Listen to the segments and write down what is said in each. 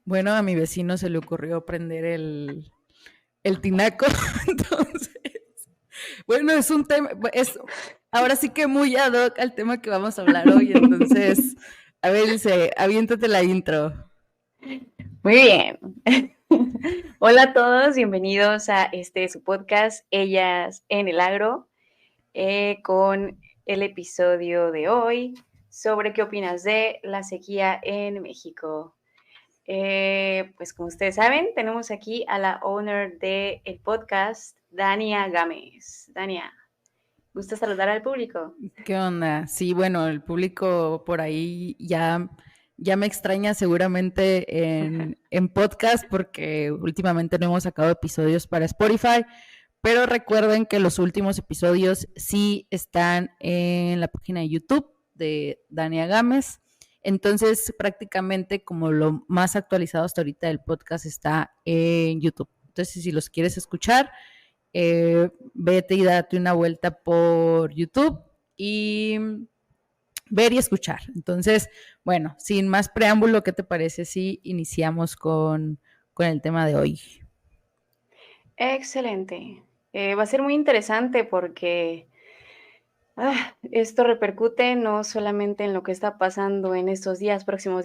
Bueno, a mi vecino se le ocurrió prender el tinaco, entonces, bueno, es un tema, ahora sí que muy ad hoc al tema que vamos a hablar hoy, entonces, a ver, Ilse, aviéntate la intro. Muy bien. Hola a todos, bienvenidos a su podcast Ellas en el Agro, con el episodio de hoy sobre qué opinas de la sequía en México. Pues como ustedes saben, tenemos aquí a la owner del podcast, Dania Gámez. Dania, ¿gusta saludar al público? ¿Qué onda? Sí, bueno, el público por ahí ya me extraña seguramente en podcast porque últimamente no hemos sacado episodios para Spotify, pero recuerden que los últimos episodios sí están en la página de YouTube de Dania Gámez. Entonces, prácticamente como lo más actualizado hasta ahorita del podcast está en YouTube. Entonces, si los quieres escuchar, vete y date una vuelta por YouTube y ver y escuchar. Entonces, bueno, sin más preámbulo, ¿qué te parece si iniciamos con el tema de hoy? Excelente. Va a ser muy interesante porque esto repercute no solamente en lo que está pasando en estos próximos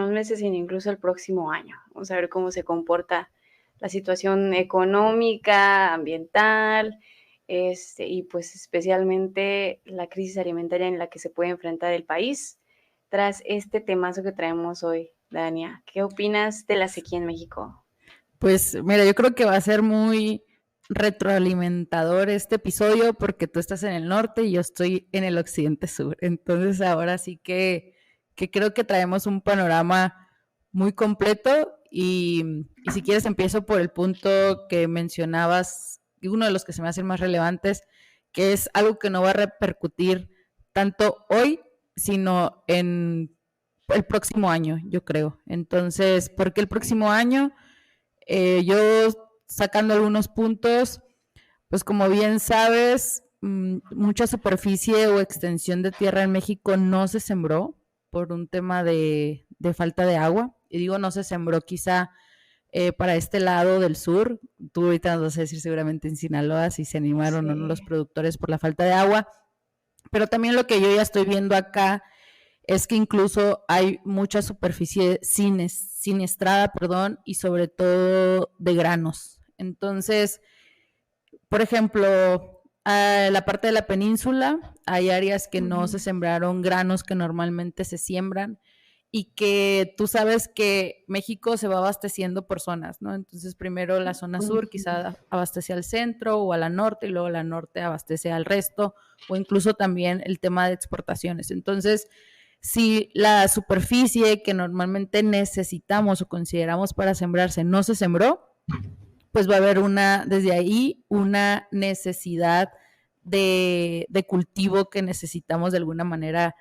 meses, sino incluso el próximo año. Vamos a ver cómo se comporta la situación económica, ambiental, y pues especialmente la crisis alimentaria en la que se puede enfrentar el país tras este temazo que traemos hoy. Dania, ¿qué opinas de la sequía en México? Pues mira, yo creo que va a ser muy retroalimentador este episodio porque tú estás en el norte y yo estoy en el occidente sur. Entonces ahora sí que creo que traemos un panorama muy completo y si quieres empiezo por el punto que mencionabas, y uno de los que se me hacen más relevantes, que es algo que no va a repercutir tanto hoy, sino en el próximo año, yo creo. Entonces, ¿por qué el próximo año? Yo sacando algunos puntos, pues como bien sabes, mucha superficie o extensión de tierra en México no se sembró por un tema de falta de agua. Y digo no se sembró quizá para este lado del sur. Tú ahorita nos vas a decir seguramente en Sinaloa si se animaron o no los Sí. productores por la falta de agua. Pero también lo que yo ya estoy viendo acá es que incluso hay mucha superficie siniestrada, perdón, y sobre todo de granos. Entonces, por ejemplo, la parte de la península hay áreas que no se sembraron granos que normalmente se siembran y que tú sabes que México se va abasteciendo por zonas, ¿no? Entonces primero la zona sur quizá abastece al centro o a la norte y luego la norte abastece al resto o incluso también el tema de exportaciones. Entonces, si la superficie que normalmente necesitamos o consideramos para sembrarse no se sembró, pues va a haber desde ahí, una necesidad de cultivo que necesitamos de alguna manera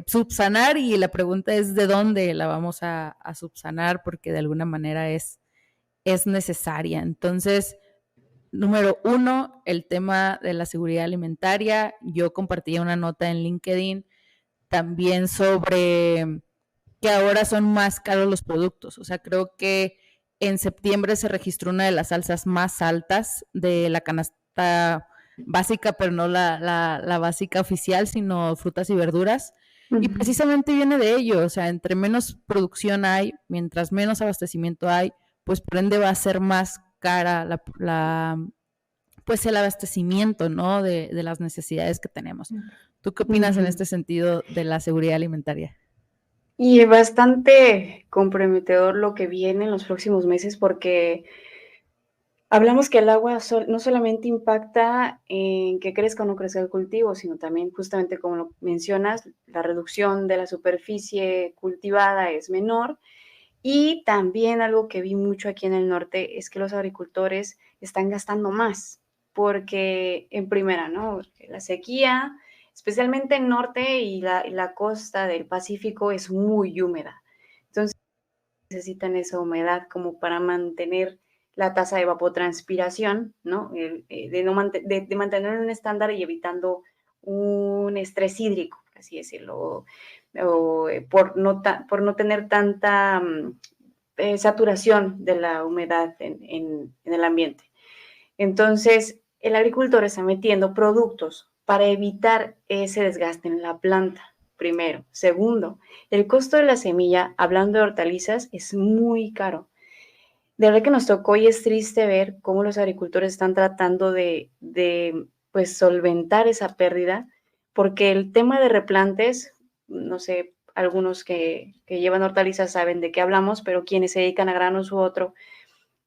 subsanar y la pregunta es de dónde la vamos a subsanar porque de alguna manera es necesaria. Entonces, número uno, el tema de la seguridad alimentaria. Yo compartí una nota en LinkedIn también sobre que ahora son más caros los productos. O sea, creo que en septiembre se registró una de las alzas más altas de la canasta básica, pero no la básica oficial, sino frutas y verduras. Y precisamente viene de ello, o sea, entre menos producción hay, mientras menos abastecimiento hay, pues por ende va a ser más cara pues el abastecimiento, ¿no? De las necesidades que tenemos. ¿Tú qué opinas en este sentido de la seguridad alimentaria? Y bastante comprometedor lo que viene en los próximos meses, porque hablamos que el agua no solamente impacta en que crezca o no crezca el cultivo, sino también, justamente como lo mencionas, la reducción de la superficie cultivada es menor. Y también algo que vi mucho aquí en el norte es que los agricultores están gastando más, porque en primera, ¿no? La sequía, especialmente en norte y la costa del Pacífico, es muy húmeda. Entonces necesitan esa humedad como para mantener la tasa de evapotranspiración, ¿no? De mantener un estándar y evitando un estrés hídrico, así decirlo, por no tener tanta saturación de la humedad en el ambiente. Entonces, el agricultor está metiendo productos para evitar ese desgaste en la planta, primero. Segundo, el costo de la semilla, hablando de hortalizas, es muy caro. De verdad que nos tocó y es triste ver cómo los agricultores están tratando de pues, solventar esa pérdida, porque el tema de replantes, no sé, algunos que llevan hortalizas saben de qué hablamos, pero quienes se dedican a granos u otro,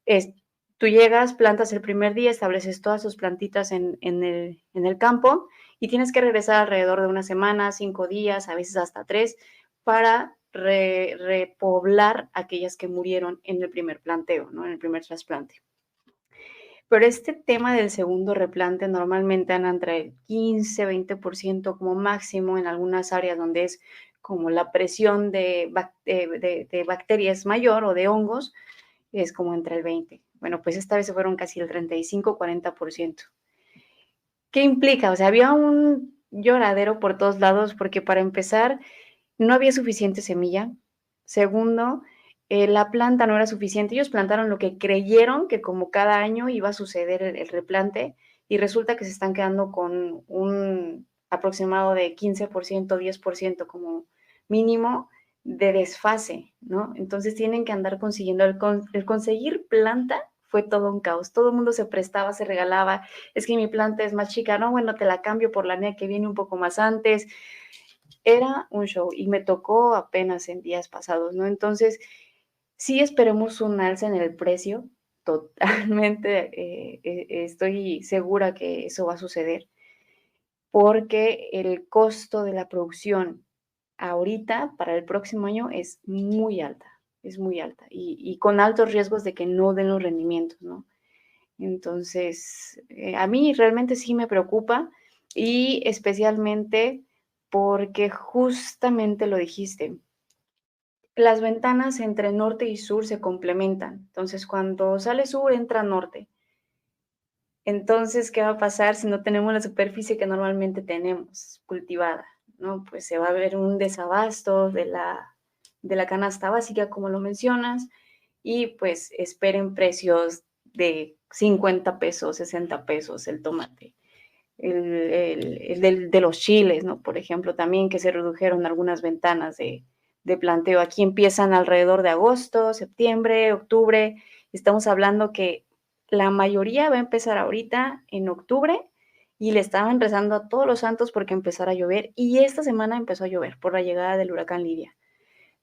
es, tú llegas, plantas el primer día, estableces todas tus plantitas en el campo y tienes que regresar alrededor de una semana, 5 días, a veces hasta 3, para repoblar aquellas que murieron en el primer planteo, ¿no? En el primer trasplante. Pero este tema del segundo replante normalmente anda entre el 15, 20% como máximo en algunas áreas donde es como la presión de bacterias mayor o de hongos, es como entre el 20. Bueno, pues esta vez se fueron casi el 35, 40%. ¿Qué implica? O sea, había un lloradero por todos lados porque para empezar no había suficiente semilla. Segundo, la planta no era suficiente. Ellos plantaron lo que creyeron que como cada año iba a suceder el replante y resulta que se están quedando con un aproximado de 15%, 10% como mínimo de desfase, ¿no? Entonces tienen que andar consiguiendo, el conseguir planta fue todo un caos. Todo el mundo se prestaba, se regalaba. Es que mi planta es más chica, no, bueno, te la cambio por la mía que viene un poco más antes. Era un show y me tocó apenas en días pasados, ¿no? Entonces, sí esperemos un alza en el precio, totalmente, estoy segura que eso va a suceder, porque el costo de la producción ahorita para el próximo año es muy alta y con altos riesgos de que no den los rendimientos, ¿no? Entonces, a mí realmente sí me preocupa y especialmente porque justamente lo dijiste, las ventanas entre norte y sur se complementan. Entonces, cuando sale sur, entra norte. Entonces, ¿qué va a pasar si no tenemos la superficie que normalmente tenemos cultivada? ¿No? Pues se va a ver un desabasto de la canasta básica, como lo mencionas, y pues esperen precios de 50 pesos, 60 pesos el tomate. De los chiles, ¿no? Por ejemplo, también que se redujeron algunas ventanas de planteo. Aquí empiezan alrededor de agosto, septiembre, octubre. Estamos hablando que la mayoría va a empezar ahorita en octubre y le estaban rezando a todos los santos porque empezara a llover y esta semana empezó a llover por la llegada del huracán Lidia.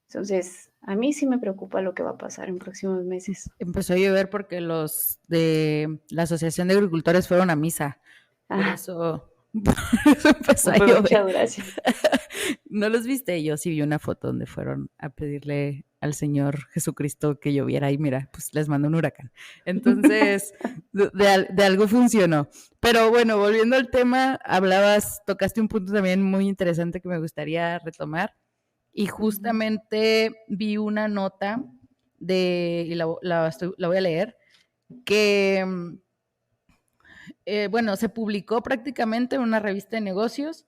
Entonces, a mí sí me preocupa lo que va a pasar en próximos meses. Empezó a llover porque los de la Asociación de Agricultores fueron a misa. Por eso, por eso empezó a Muchas llover. gracias. ¿No los viste? Yo sí vi una foto donde fueron a pedirle al Señor Jesucristo que lloviera y mira, pues les mandó un huracán. Entonces, de algo funcionó. Pero bueno, volviendo al tema, tocaste un punto también muy interesante que me gustaría retomar. Y justamente vi una nota y la voy a leer, que bueno, se publicó prácticamente en una revista de negocios.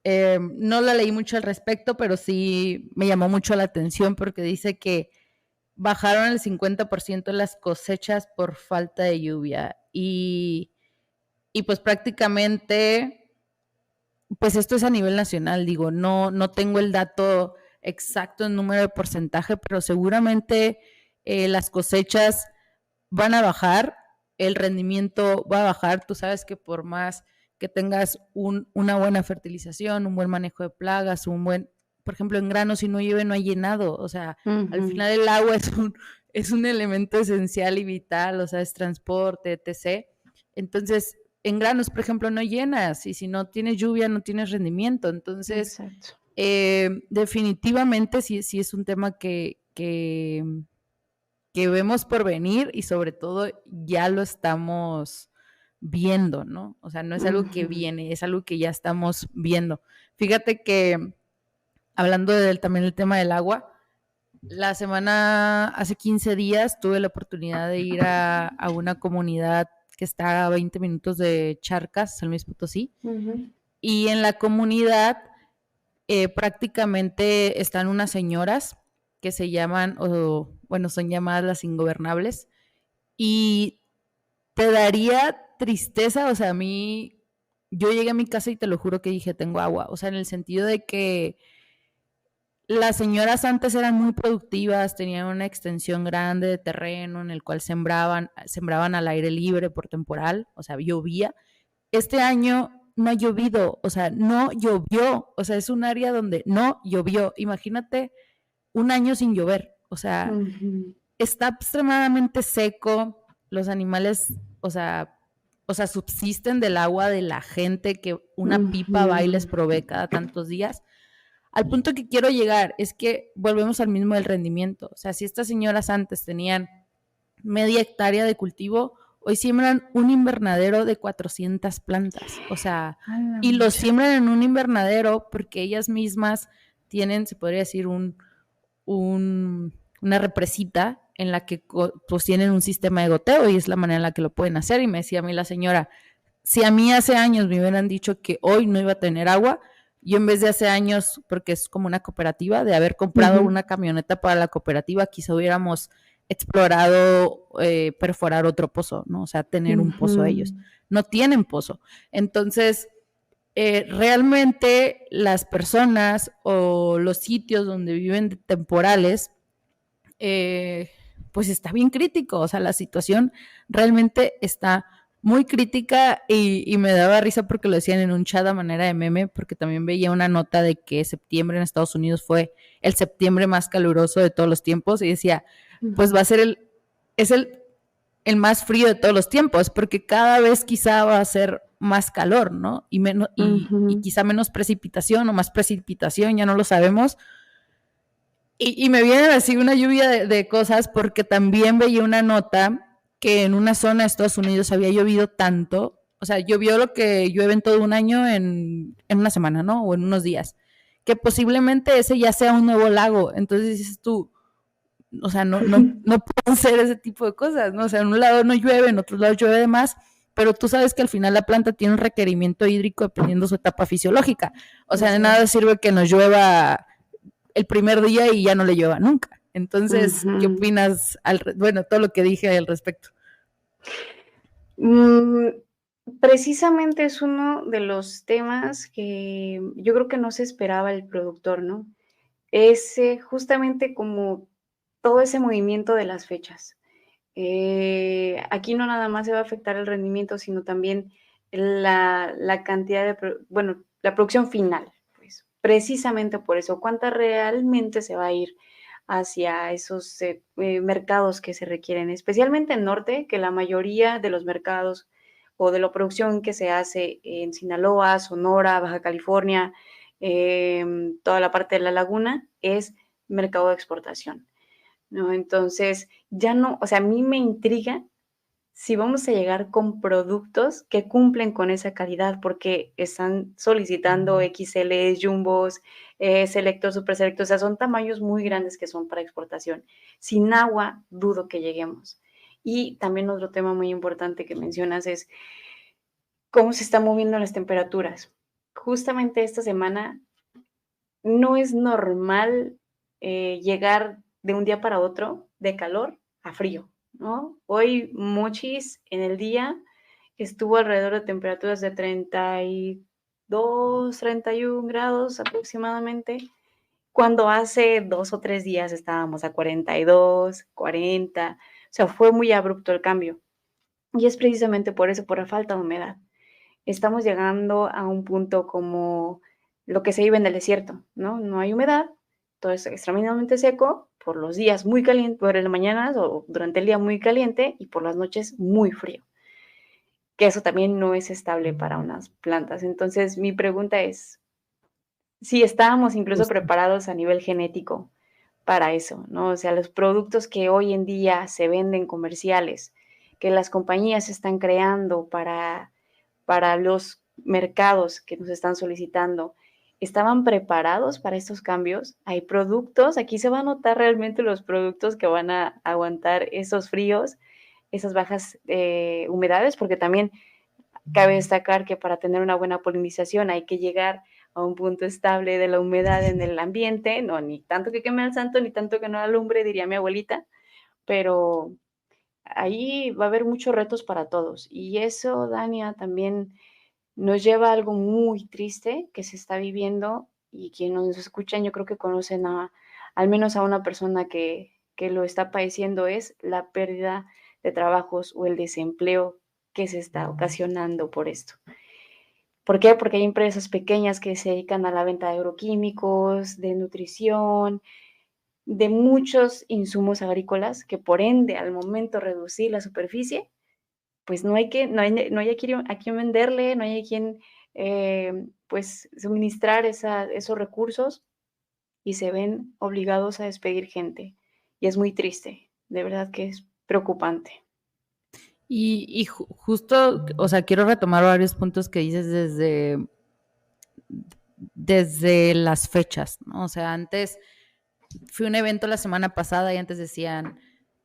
No la leí mucho al respecto, pero sí me llamó mucho la atención porque dice que bajaron el 50% de las cosechas por falta de lluvia y pues prácticamente, pues esto es a nivel nacional, digo, no tengo el dato exacto en número de porcentaje, pero seguramente las cosechas van a bajar, el rendimiento va a bajar. Tú sabes que por más que tengas una buena fertilización, un buen manejo de plagas, por ejemplo, en grano, si no llueve, no hay llenado. O sea, al final el agua es un elemento esencial y vital, o sea, es transporte, etc. Entonces, en granos, por ejemplo, no llenas y si no tienes lluvia, no tienes rendimiento. Entonces, definitivamente sí es un tema que vemos por venir y sobre todo ya lo estamos viendo, ¿no? O sea, no es algo que viene, es algo que ya estamos viendo. Fíjate que hablando también del tema del agua, hace 15 días tuve la oportunidad de ir a una comunidad que está a 20 minutos de Charcas, San Luis Potosí, y en la comunidad prácticamente están unas señoras que se llaman, o bueno, son llamadas las ingobernables, y te daría tristeza, o sea, a mí, yo llegué a mi casa y te lo juro que dije, tengo agua, o sea, en el sentido de que las señoras antes eran muy productivas, tenían una extensión grande de terreno en el cual sembraban al aire libre por temporal, o sea, llovía. Este año no ha llovido, o sea, no llovió, o sea, es un área donde no llovió. Imagínate un año sin llover, o sea, Ujú, está extremadamente seco, los animales, o sea, subsisten del agua de la gente que una pipa va y les ujú, provee cada tantos días. Al punto que quiero llegar es que volvemos al mismo del rendimiento. O sea, si estas señoras antes tenían media hectárea de cultivo, hoy siembran un invernadero de 400 plantas. O sea, a la y los mecha. siembran en un invernadero porque ellas mismas tienen, se podría decir, una represita en la que pues tienen un sistema de goteo y es la manera en la que lo pueden hacer. Y me decía a mí la señora, si a mí hace años me hubieran dicho que hoy no iba a tener agua, yo en vez de hace años, porque es como una cooperativa, de haber comprado Ujú, una camioneta para la cooperativa, quizá hubiéramos explorado perforar otro pozo, ¿no? O sea, tener un pozo ellos. ujú. No tienen pozo. Entonces, realmente las personas o los sitios donde viven temporales, eh, pues está bien crítico, o sea, la situación realmente está muy crítica y me daba risa porque lo decían en un chat a manera de meme, porque también veía una nota de que septiembre en Estados Unidos fue el septiembre más caluroso de todos los tiempos y decía, pues va a ser es el más frío de todos los tiempos, porque cada vez quizá va a ser más calor, ¿no? Y Ujú. quizá menos precipitación o más precipitación, ya no lo sabemos, y me viene así una lluvia de cosas porque también veía una nota que en una zona de Estados Unidos había llovido tanto, o sea, llovió lo que llueve en todo un año en una semana, ¿no? O en unos días, que posiblemente ese ya sea un nuevo lago. Entonces dices tú, o sea, no pueden ser ese tipo de cosas, ¿no? O sea, en un lado no llueve, en otro lado llueve de más, pero tú sabes que al final la planta tiene un requerimiento hídrico dependiendo de su etapa fisiológica. O sea, de Así nada es. sirve que nos llueva el primer día y ya no le llueva nunca. Entonces, ¿qué Ujú. opinas? Bueno, todo lo que dije al respecto. Mm, precisamente es uno de los temas que yo creo que no se esperaba el productor, ¿no? Justamente como todo ese movimiento de las fechas. Aquí no nada más se va a afectar el rendimiento, sino también la cantidad bueno, la producción final, pues, precisamente por eso, cuánta realmente se va a ir hacia esos, mercados que se requieren, especialmente en norte, que la mayoría de los mercados o de la producción que se hace en Sinaloa, Sonora, Baja California, toda la parte de la laguna, es mercado de exportación, ¿no? Entonces, ya no, o sea, a mí me intriga si vamos a llegar con productos que cumplen con esa calidad, porque están solicitando XL, jumbos, selectos, super selectos, o sea, son tamaños muy grandes que son para exportación. Sin agua, dudo que lleguemos. Y también otro tema muy importante que mencionas es cómo se están moviendo las temperaturas. Justamente esta semana no es normal, llegar de un día para otro de calor a frío, ¿no? Hoy Mochis en el día estuvo alrededor de temperaturas de 32, 31 grados aproximadamente, cuando hace 2 o 3 días estábamos a 42, 40, o sea, fue muy abrupto el cambio. Y es precisamente por eso, por la falta de humedad. Estamos llegando a un punto como lo que se vive en el desierto, ¿no? No hay humedad, todo es extremadamente seco, por los días muy caliente, por las mañanas o durante el día muy caliente y por las noches muy frío, que eso también no es estable para unas plantas. Entonces, mi pregunta es, si estábamos incluso Justo. preparados a nivel genético para eso, ¿no? O sea, los productos que hoy en día se venden comerciales, que las compañías están creando para los mercados que nos están solicitando, ¿estaban preparados para estos cambios? ¿Hay productos? Aquí se va a notar realmente los productos que van a aguantar esos fríos, esas bajas humedades, porque también cabe destacar que para tener una buena polinización hay que llegar a un punto estable de la humedad en el ambiente, no, ni tanto que queme al santo, ni tanto que no alumbre, diría mi abuelita, pero ahí va a haber muchos retos para todos. Y eso, Dania, también nos lleva a algo muy triste que se está viviendo y quienes nos escuchan, yo creo que conocen al menos a una persona que lo está padeciendo, es la pérdida de trabajos o el desempleo que se está ocasionando por esto. ¿Por qué? Porque hay empresas pequeñas que se dedican a la venta de agroquímicos, de nutrición, de muchos insumos agrícolas que por ende al momento de reducir la superficie, pues no hay a quién venderle, no hay a quién, pues, suministrar esos recursos y se ven obligados a despedir gente. Y es muy triste, de verdad que es preocupante. Y justo, o sea, quiero retomar varios puntos que dices desde las fechas, ¿no? O sea, antes fui a un evento la semana pasada y antes decían,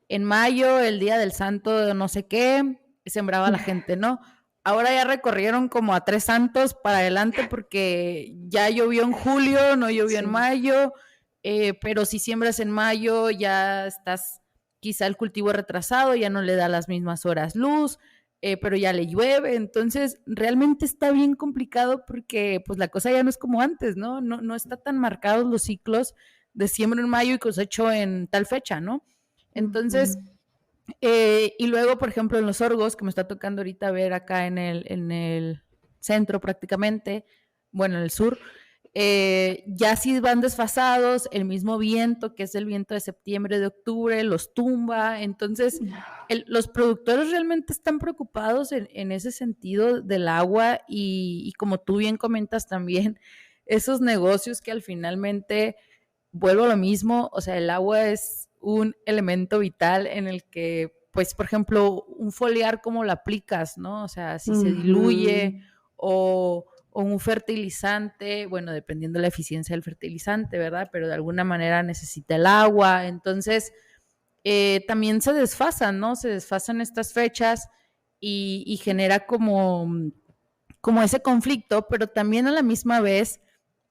en mayo, el día del santo no sé qué, sembraba la gente, ¿no? Ahora ya recorrieron como a 3 santos para adelante porque ya llovió en julio, no llovió en Sí. mayo, pero si siembras en mayo ya estás quizá el cultivo retrasado, ya no le da las mismas horas luz, pero ya le llueve, entonces realmente está bien complicado porque pues la cosa ya no es como antes, ¿no? No está tan marcados los ciclos de siembro en mayo y cosecho en tal fecha, ¿no? Entonces, y luego, por ejemplo, en los sorgos, que me está tocando ahorita ver acá en el centro prácticamente, bueno, en el sur, ya sí van desfasados, el mismo viento, que es el viento de septiembre, de octubre, los tumba, entonces los productores realmente están preocupados en ese sentido del agua y como tú bien comentas también, esos negocios que al finalmente vuelvo a lo mismo, o sea, el agua es un elemento vital en el que, pues, por ejemplo, un foliar, ¿cómo lo aplicas, no? O sea, si se diluye o un fertilizante, bueno, dependiendo de la eficiencia del fertilizante, ¿verdad? Pero de alguna manera necesita el agua, entonces también se desfasan, ¿no? Se desfasan estas fechas y genera como ese conflicto, pero también a la misma vez,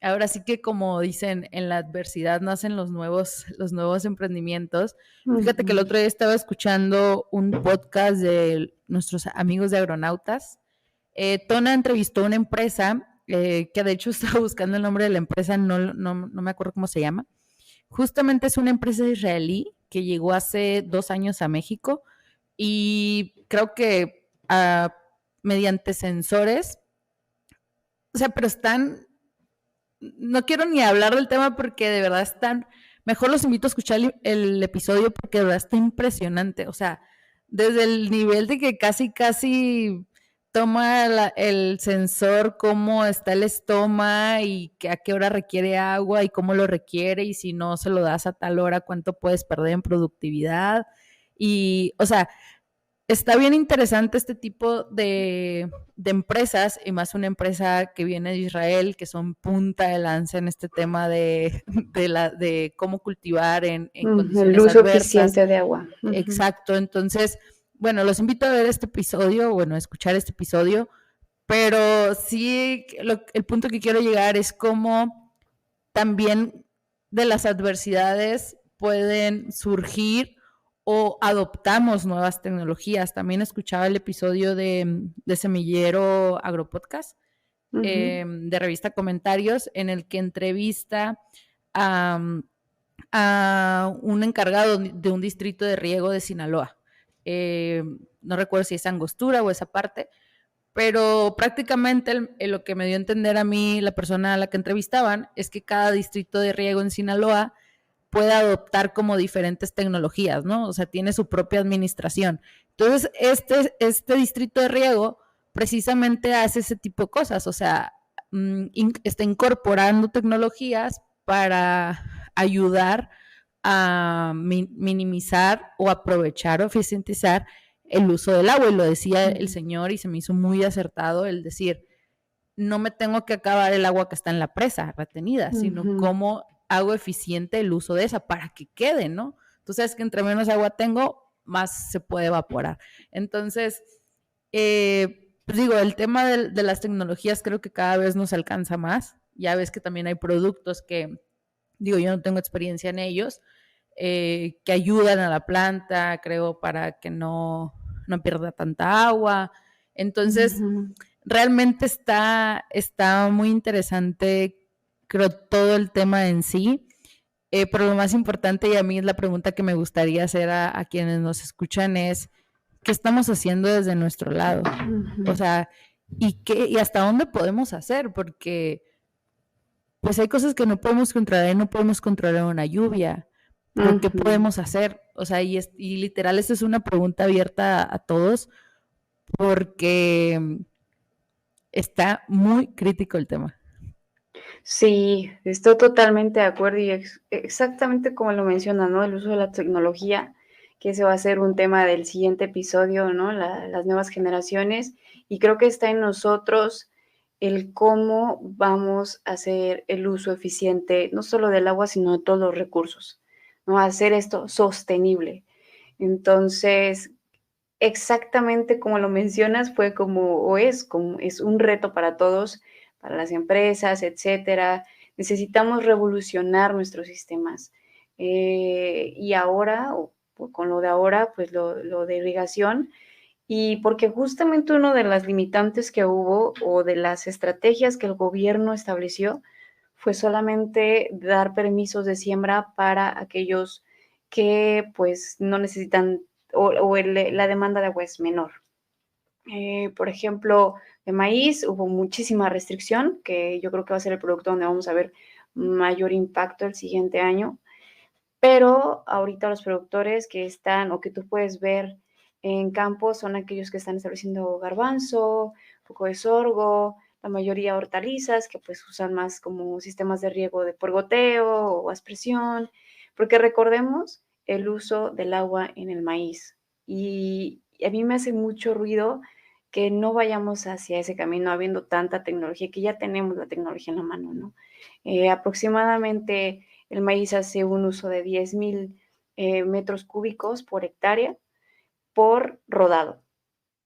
ahora sí que como dicen, en la adversidad nacen los nuevos emprendimientos. Fíjate que el otro día estaba escuchando un podcast de nuestros amigos de Agronautas. Tona entrevistó a una empresa, que de hecho estaba buscando el nombre de la empresa, no me acuerdo cómo se llama. Justamente es una empresa israelí que llegó hace 2 años a México y creo que mediante sensores, o sea, pero no quiero ni hablar del tema porque de verdad mejor los invito a escuchar el episodio porque de verdad está impresionante, o sea, desde el nivel de que casi toma el sensor, cómo está el estómago y a qué hora requiere agua y cómo lo requiere y si no se lo das a tal hora, cuánto puedes perder en productividad y, o sea, está bien interesante este tipo de empresas, y más una empresa que viene de Israel, que son punta de lanza en este tema de cómo cultivar en el condiciones uso adversas. eficiente de agua. Exacto, entonces, bueno, los invito a ver este episodio, bueno, a escuchar este episodio, pero sí, el punto que quiero llegar es cómo también de las adversidades pueden surgir o adoptamos nuevas tecnologías. También escuchaba el episodio de Semillero Agropodcast, de revista Comentarios, en el que entrevista a, a un encargado de un distrito de riego de Sinaloa. No recuerdo si es Angostura o esa parte, pero prácticamente lo que me dio a entender a mí la persona a la que entrevistaban es que cada distrito de riego en Sinaloa puede adoptar como diferentes tecnologías, ¿no? O sea, tiene su propia administración. Entonces, este distrito de riego precisamente hace ese tipo de cosas, o sea, está incorporando tecnologías para ayudar a minimizar o aprovechar o eficientizar el uso del agua. Y lo decía el señor y se me hizo muy acertado el decir, no me tengo que acabar el agua que está en la presa retenida, sino cómo hago eficiente el uso de esa para que quede, ¿no? Tú sabes que entre menos agua tengo, más se puede evaporar. Entonces, pues digo, el tema de las tecnologías creo que cada vez nos alcanza más. Ya ves que también hay productos que, digo, yo no tengo experiencia en ellos, que ayudan a la planta, creo, para que no pierda tanta agua. Entonces, realmente está muy interesante, creo, todo el tema en sí. Pero lo más importante, y a mí es la pregunta que me gustaría hacer a quienes nos escuchan, es ¿qué estamos haciendo desde nuestro lado? O sea, ¿y hasta dónde podemos hacer? Porque pues hay cosas que no podemos controlar, no podemos controlar una lluvia, pero ¿qué podemos hacer? O sea, y literal, esta es una pregunta abierta a todos, porque está muy crítico el tema. Sí, estoy totalmente de acuerdo y exactamente como lo menciona, ¿no? El uso de la tecnología, que ese va a ser un tema del siguiente episodio, ¿no? Las nuevas generaciones, y creo que está en nosotros el cómo vamos a hacer el uso eficiente, no solo del agua, sino de todos los recursos, ¿no? Hacer esto sostenible. Entonces, exactamente como lo mencionas, fue como es un reto para todos, para las empresas, etcétera. Necesitamos revolucionar nuestros sistemas. Y ahora, con lo de ahora, pues lo de irrigación, y porque justamente uno de las limitantes que hubo o de las estrategias que el gobierno estableció fue solamente dar permisos de siembra para aquellos que pues no necesitan la demanda de agua es menor. Por ejemplo, de maíz hubo muchísima restricción, que yo creo que va a ser el producto donde vamos a ver mayor impacto el siguiente año, pero ahorita los productores que están o que tú puedes ver en campo son aquellos que están estableciendo garbanzo, un poco de sorgo, la mayoría hortalizas, que pues usan más como sistemas de riego por goteo o aspersión, porque recordemos el uso del agua en el maíz. Y a mí me hace mucho ruido que no vayamos hacia ese camino habiendo tanta tecnología, que ya tenemos la tecnología en la mano, ¿no? Aproximadamente el maíz hace un uso de 10,000 metros cúbicos por hectárea por rodado.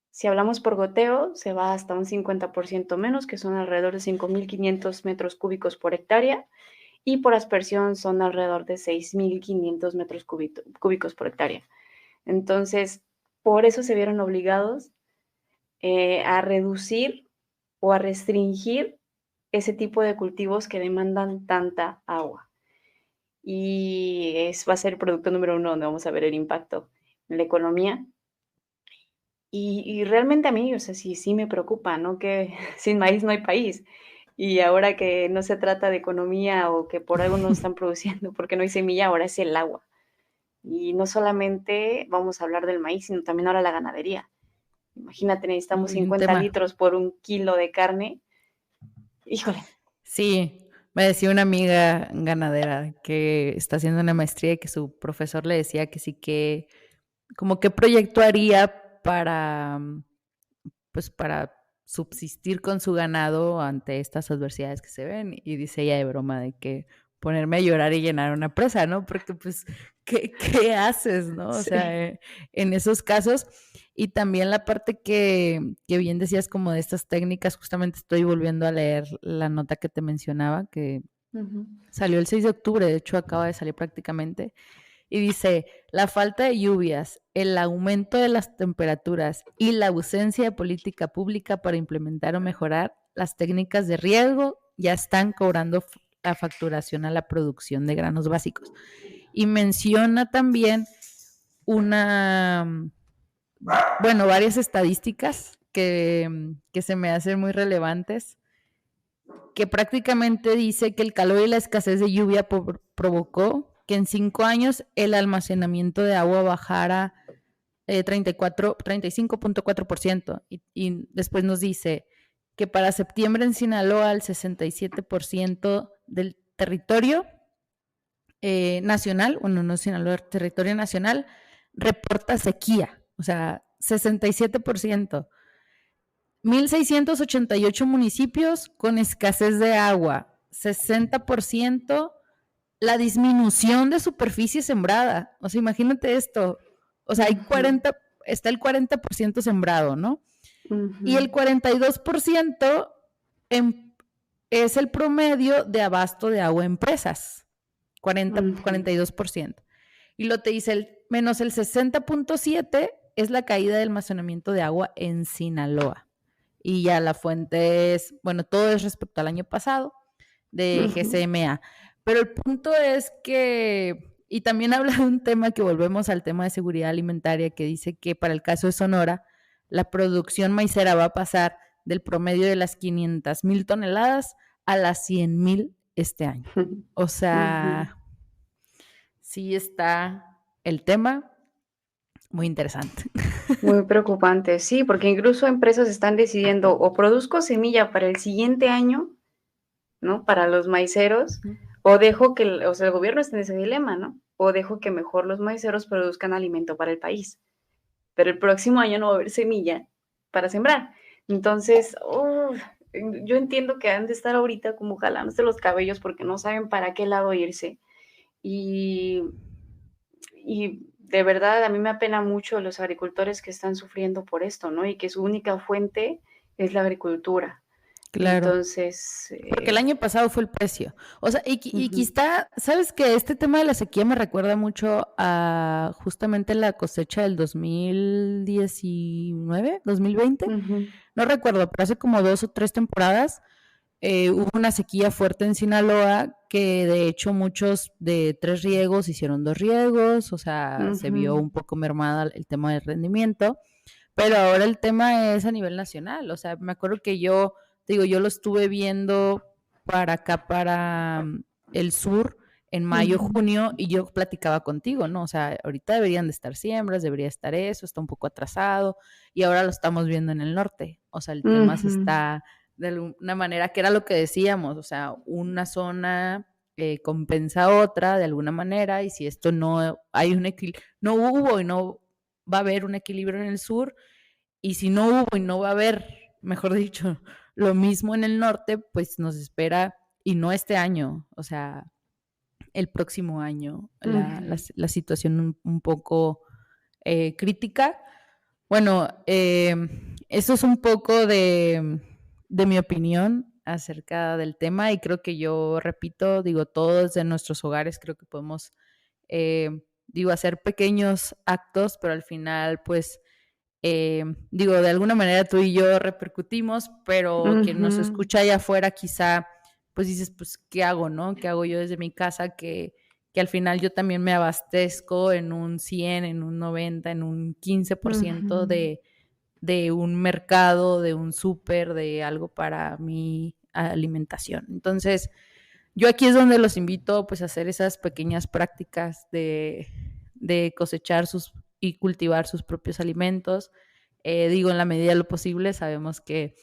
Si hablamos por goteo, se va hasta un 50% menos, que son alrededor de 5,500 metros cúbicos por hectárea, y por aspersión son alrededor de 6,500 metros cúbicos por hectárea. Entonces, por eso se vieron obligados a reducir o a restringir ese tipo de cultivos que demandan tanta agua. Y va a ser el producto número 1 donde vamos a ver el impacto en la economía. Y realmente a mí, o sea, sí me preocupa, ¿no? Que sin maíz no hay país. Y ahora que no se trata de economía o que por algo no están produciendo porque no hay semilla, ahora es el agua. Y no solamente vamos a hablar del maíz, sino también ahora la ganadería. Imagínate, necesitamos 50 litros por 1 kilo de carne. Híjole. Sí, me decía una amiga ganadera que está haciendo una maestría y que su profesor le decía que sí, que como qué proyecto haría pues para subsistir con su ganado ante estas adversidades que se ven. Y dice ella de broma de que ponerme a llorar y llenar una presa, ¿no? Porque pues, ¿qué haces, no? O sea, en esos casos. Y también la parte que bien decías como de estas técnicas, justamente estoy volviendo a leer la nota que te mencionaba, que salió el 6 de octubre, de hecho acaba de salir prácticamente, y dice, la falta de lluvias, el aumento de las temperaturas y la ausencia de política pública para implementar o mejorar las técnicas de riego ya están cobrando la facturación a la producción de granos básicos. Y menciona también varias estadísticas que se me hacen muy relevantes, que prácticamente dice que el calor y la escasez de lluvia provocó que en 5 años el almacenamiento de agua bajara 35.4%. Y después nos dice que para septiembre en Sinaloa el 67% del territorio nacional, bueno, no Sinaloa, territorio nacional, reporta sequía, o sea, 67%. 1,688 municipios con escasez de agua, 60% la disminución de superficie sembrada. O sea, imagínate esto. O sea, está el 40% sembrado, ¿no? Y el 42% es el promedio de abasto de agua en presas, 42%. Y lo te dice menos el 60.7 es la caída del almacenamiento de agua en Sinaloa. Y ya la fuente es, bueno, todo es respecto al año pasado de GCMA. Pero el punto es que, y también habla de un tema que volvemos al tema de seguridad alimentaria, que dice que para el caso de Sonora, la producción maicera va a pasar del promedio de las 500,000 toneladas a las 100,000 este año. O sea, sí está el tema muy interesante. Muy preocupante, sí, porque incluso empresas están decidiendo o produzco semilla para el siguiente año, ¿no? Para los maiceros, o dejo que, o sea, el gobierno está en ese dilema, ¿no? O dejo que mejor los maiceros produzcan alimento para el país. Pero el próximo año no va a haber semilla para sembrar. Entonces, yo entiendo que han de estar ahorita como jalándose los cabellos porque no saben para qué lado irse. Y de verdad a mí me apena mucho los agricultores que están sufriendo por esto, ¿no? Y que su única fuente es la agricultura. Claro. Entonces, porque el año pasado fue el precio. O sea, y quizá, ¿sabes qué? Este tema de la sequía me recuerda mucho a justamente la cosecha del 2019, 2020. No recuerdo, pero hace como 2 o 3 temporadas hubo una sequía fuerte en Sinaloa que de hecho muchos de 3 riegos hicieron 2 riegos, o sea, se vio un poco mermada el tema del rendimiento, pero ahora el tema es a nivel nacional, o sea, me acuerdo que yo lo estuve viendo para acá, para el sur, en mayo, junio, y yo platicaba contigo, ¿no? O sea, ahorita deberían de estar siembras, debería estar eso, está un poco atrasado, y ahora lo estamos viendo en el norte, o sea, el tema se está de alguna manera, que era lo que decíamos, o sea, una zona compensa a otra de alguna manera, y si esto no hay un equilibrio, no hubo y no va a haber un equilibrio en el sur, y si no hubo y no va a haber, mejor dicho, lo mismo en el norte, pues nos espera, y no este año, o sea, el próximo año, la situación un poco crítica. Bueno, eso es un poco de mi opinión acerca del tema, y creo que yo repito, digo, todos en nuestros hogares creo que podemos, hacer pequeños actos, pero al final, pues, de alguna manera tú y yo repercutimos, pero quien nos escucha allá afuera quizá, pues dices, pues, ¿qué hago, no? ¿Qué hago yo desde mi casa? Que al final yo también me abastezco en un 100, en un 90, en un 15% de un mercado, de un súper, de algo para mi alimentación. Entonces, yo aquí es donde los invito, pues, a hacer esas pequeñas prácticas de cosechar y cultivar sus propios alimentos. En la medida de lo posible, sabemos que,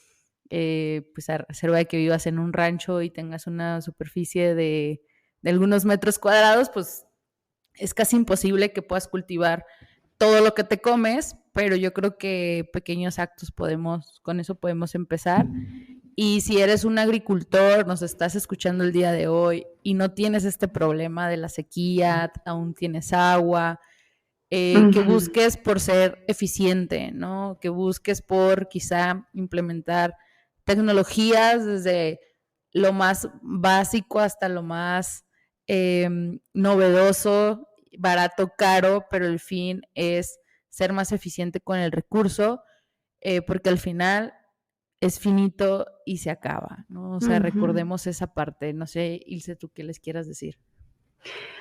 pues, a reserva de que vivas en un rancho y tengas una superficie de algunos metros cuadrados, pues, es casi imposible que puedas cultivar todo lo que te comes, pero yo creo que pequeños actos con eso podemos empezar. Y si eres un agricultor, nos estás escuchando el día de hoy y no tienes este problema de la sequía, aún tienes agua, que busques por ser eficiente, ¿no? Que busques por quizá implementar tecnologías desde lo más básico hasta lo más novedoso, barato, caro, pero el fin es ser más eficiente con el recurso, porque al final es finito y se acaba, ¿no? O sea, recordemos esa parte. No sé, Ilse, ¿tú qué les quieras decir?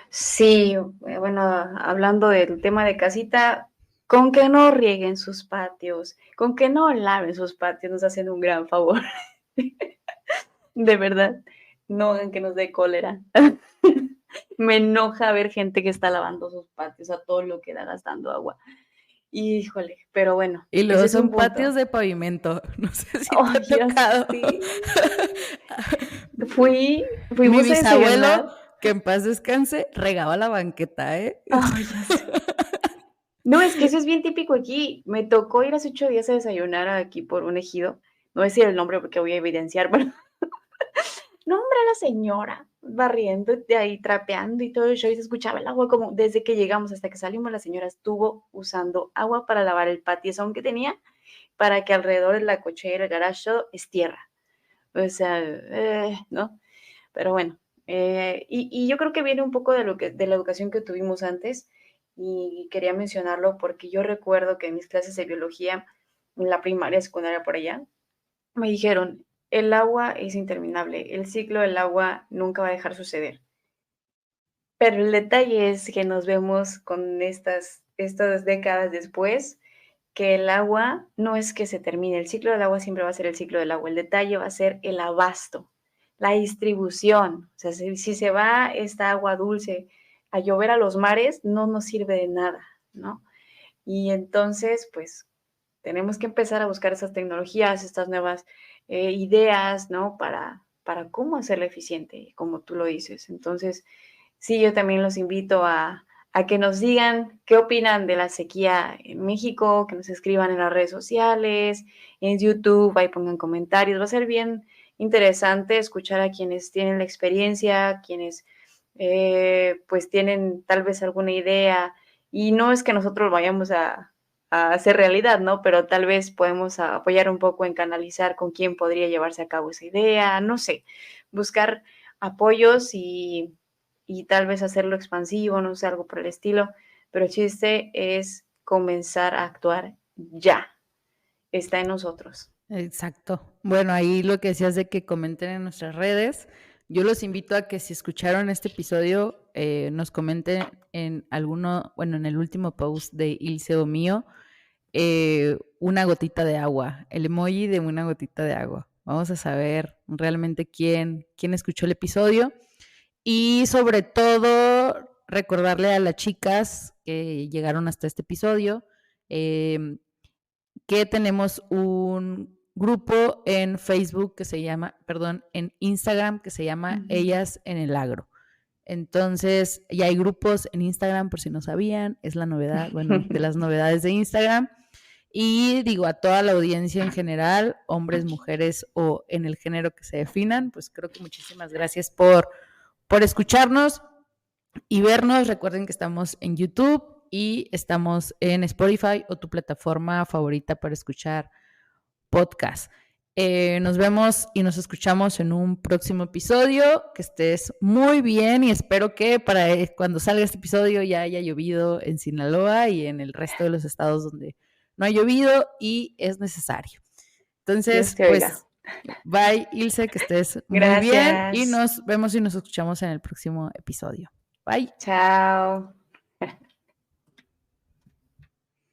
Sí, bueno, hablando del tema de casita, con que no rieguen sus patios, con que no laven sus patios, nos hacen un gran favor. De verdad, no hagan que nos dé cólera. Me enoja ver gente que está lavando sus patios a todo lo que da gastando agua. Híjole, pero bueno, Y ese luego es un son punto. patios de pavimento. No sé si Ay, te ha ya tocado. sé. Mi Fuimos a bisabuelo, desayunar. que en paz descanse, regaba la banqueta, ¿eh? Ay, ya sé. No, es que eso es bien típico aquí. Me tocó ir hace 8 días a desayunar aquí por un ejido. No voy a decir el nombre porque voy a evidenciar, pero no, hombre, la señora barriendo de ahí, trapeando y todo eso, y se escuchaba el agua como desde que llegamos hasta que salimos, la señora estuvo usando agua para lavar el patiezón que tenía, para que alrededor de la cochera, el garage, todo es tierra. O sea, ¿no? Pero bueno, y yo creo que viene un poco de la educación que tuvimos antes, y quería mencionarlo porque yo recuerdo que en mis clases de biología, en la primaria, secundaria, por allá, me dijeron, el agua es interminable, el ciclo del agua nunca va a dejar suceder. Pero el detalle es que nos vemos con estas décadas después, que el agua no es que se termine, el ciclo del agua siempre va a ser el ciclo del agua, el detalle va a ser el abasto, la distribución. O sea, si se va esta agua dulce a llover a los mares, no nos sirve de nada, ¿no? Y entonces, pues, tenemos que empezar a buscar esas tecnologías, estas nuevas ideas, ¿no? Para cómo hacerla eficiente, como tú lo dices. Entonces, sí, yo también los invito a que nos digan qué opinan de la sequía en México, que nos escriban en las redes sociales, en YouTube, ahí pongan comentarios. Va a ser bien interesante escuchar a quienes tienen la experiencia, quienes pues tienen tal vez alguna idea. Y no es que nosotros vayamos a hacer realidad, ¿no? Pero tal vez podemos apoyar un poco en canalizar con quién podría llevarse a cabo esa idea, no sé, buscar apoyos y tal vez hacerlo expansivo, no sé, algo por el estilo, pero el chiste es comenzar a actuar ya, está en nosotros. Exacto. Bueno, ahí lo que decías de que comenten en nuestras redes. Yo los invito a que si escucharon este episodio, nos comenten en alguno, bueno, en el último post de Ilse o mío, una gotita de agua, el emoji de una gotita de agua. Vamos a saber realmente quién escuchó el episodio. Y sobre todo, recordarle a las chicas que llegaron hasta este episodio que tenemos un grupo en Facebook que se llama, perdón, en Instagram que se llama Ellas en el Agro. Entonces, ya hay grupos en Instagram, por si no sabían, es la novedad, bueno, de las novedades de Instagram. Y digo, a toda la audiencia en general, hombres, mujeres o en el género que se definan, pues creo que muchísimas gracias por escucharnos y vernos. Recuerden que estamos en YouTube y estamos en Spotify o tu plataforma favorita para escuchar podcast. Nos vemos y nos escuchamos en un próximo episodio. Que estés muy bien y espero que para cuando salga este episodio ya haya llovido en Sinaloa y en el resto de los estados donde no ha llovido y es necesario. Dios Entonces, te oiga. pues, bye, Ilse, que estés muy bien y Gracias. nos vemos y nos escuchamos en el próximo episodio. Bye. Chao.